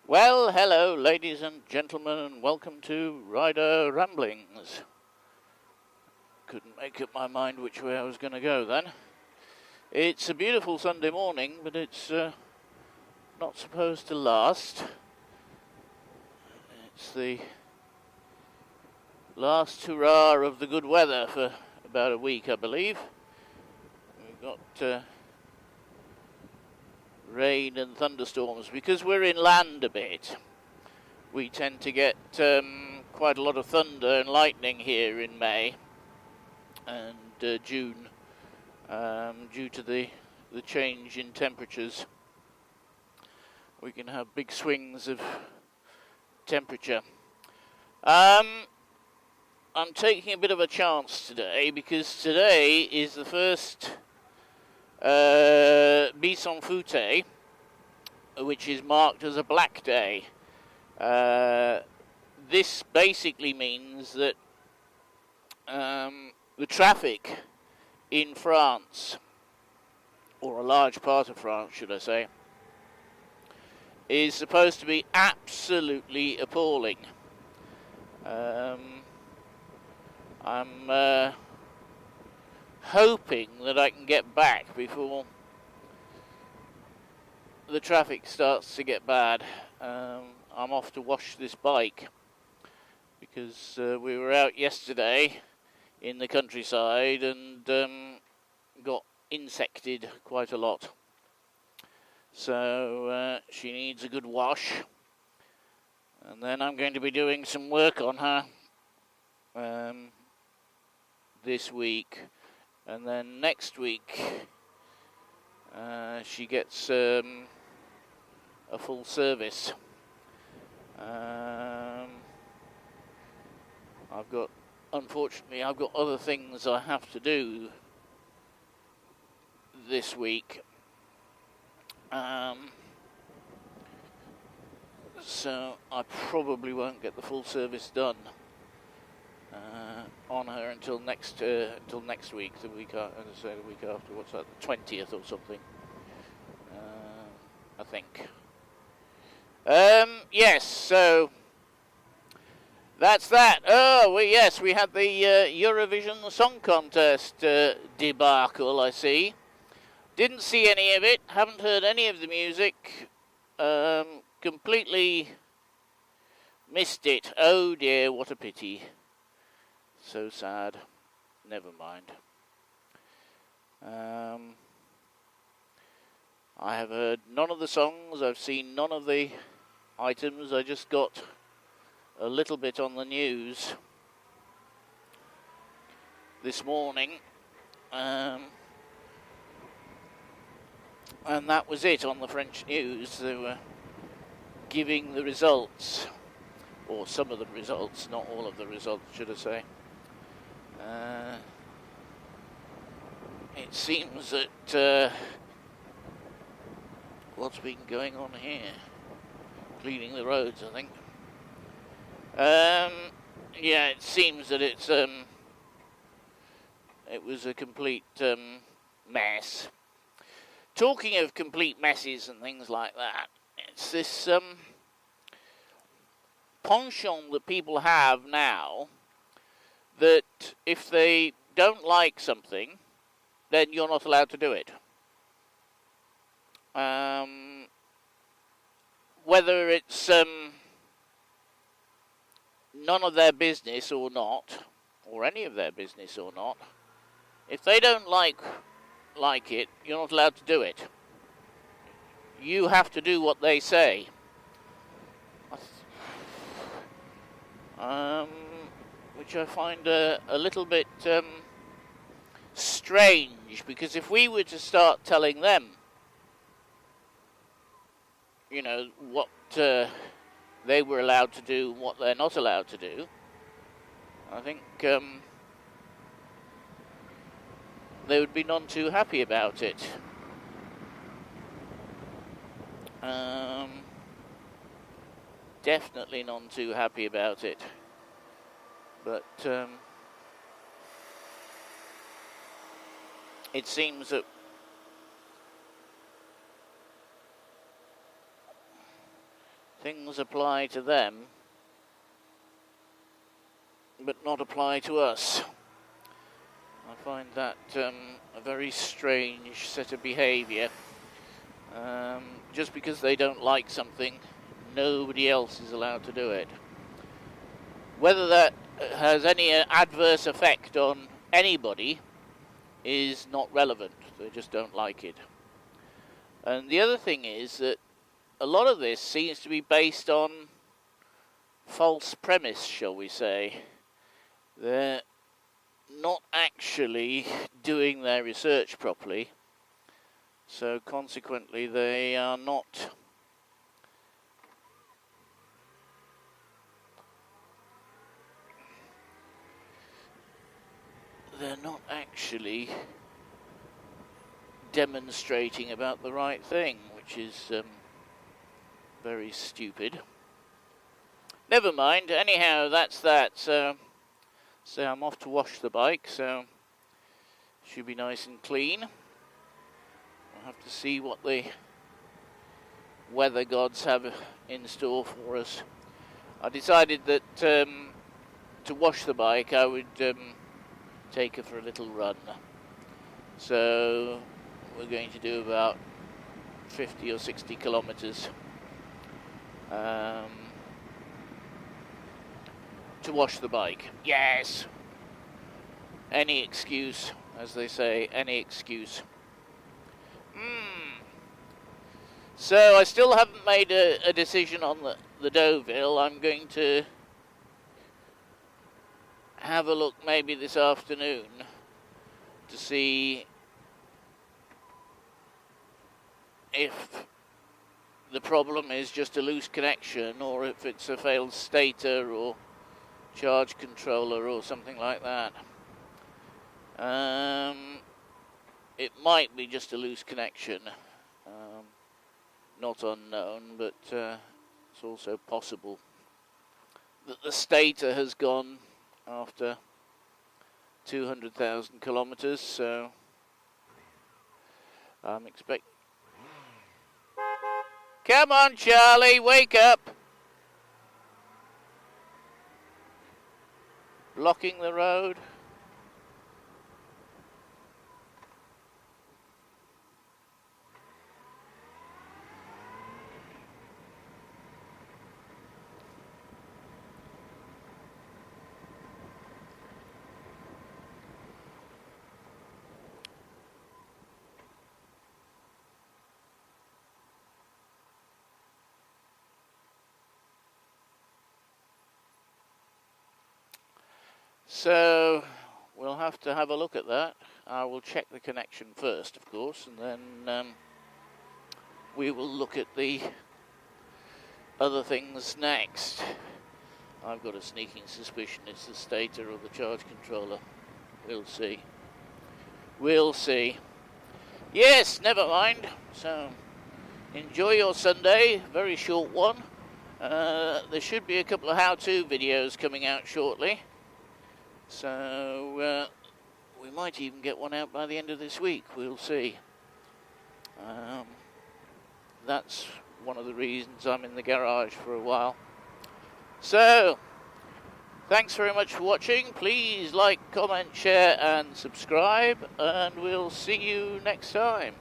Well, hello, ladies and gentlemen, and welcome to Rider Ramblings. Couldn't make up my mind which way I was going to go then. It's a beautiful Sunday morning, but it's not supposed to last. It's the last hurrah of the good weather for about a week, I believe. We've got rain and thunderstorms. Because we're inland a bit, we tend to get quite a lot of thunder and lightning here in May and June due to the change in temperatures. We can have big swings of temperature. I'm taking a bit of a chance today because today is the first Bison Futé You, which is marked as a black day. This basically means that the traffic in France, or a large part of France, should I say, is supposed to be absolutely appalling. I'm hoping that I can get back before the traffic starts to get bad. I'm off to wash this bike because we were out yesterday in the countryside and got insected quite a lot. So she needs a good wash, and then I'm going to be doing some work on her this week, and then next week she gets a full service. Unfortunately, I've got other things I have to do this week. So I probably won't get the full service done on her until next week, the week after. What's that? The 20th or something. I think. Yes. So that's that. Oh, we had the Eurovision Song Contest debacle. I see. Didn't see any of it. Haven't heard any of the music. Completely missed it. Oh dear, what a pity. So sad. Never mind. I have heard none of the songs. I've seen none of the items. I just got a little bit on the news this morning. And that was it on the French news. They were giving the results, or some of the results, not all of the results, should I say. It seems that what's been going on here? Cleaning the roads, I think. Yeah, it seems that it was a complete mess. Talking of complete messes and things like that, it's this penchant that people have now that if they don't like something, then you're not allowed to do it. Whether it's none of their business or not, or any of their business or not, if they don't like it, you're not allowed to do it. You have to do what they say. Which I find a little bit strange, because if we were to start telling them, you know, what they were allowed to do and what they're not allowed to do, I think they would be none too happy about it. Definitely none too happy about it. But it seems that things apply to them, but not apply to us. I find that a very strange set of behaviour. Just because they don't like something, nobody else is allowed to do it. Whether that has any adverse effect on anybody is not relevant. They just don't like it. And the other thing is that a lot of this seems to be based on false premise, shall we say. They're not actually doing their research properly, so consequently they are not actually demonstrating about the right thing, which is very stupid. Never mind, anyhow, that's that. So I'm off to wash the bike, so it should be nice and clean. We'll have to see what the weather gods have in store for us. I decided that to wash the bike I would take her for a little run. So we're going to do about 50 or 60 kilometers to wash the bike. Yes! Any excuse, as they say, any excuse. So I still haven't made a decision on the 𝗕𝗹𝗹. I'm going to have a look maybe this afternoon to see if the problem is just a loose connection or if it's a failed stator or charge controller or something like that. It might be just a loose connection, not unknown, but it's also possible that the stator has gone after 200,000 kilometers, so I'm expecting... Come on, Charlie, wake up! Blocking the road. So we'll have to have a look at that. I will check the connection first, of course, and then we will look at the other things next. I've got a sneaking suspicion it's the stator or the charge controller. We'll see. We'll see. Yes, never mind. So enjoy your Sunday, very short one. There should be a couple of how-to videos coming out shortly. So we might even get one out by the end of this week. We'll see. That's one of the reasons I'm in the garage for a while. So, thanks very much for watching. Please like, comment, share and subscribe, and we'll see you next time.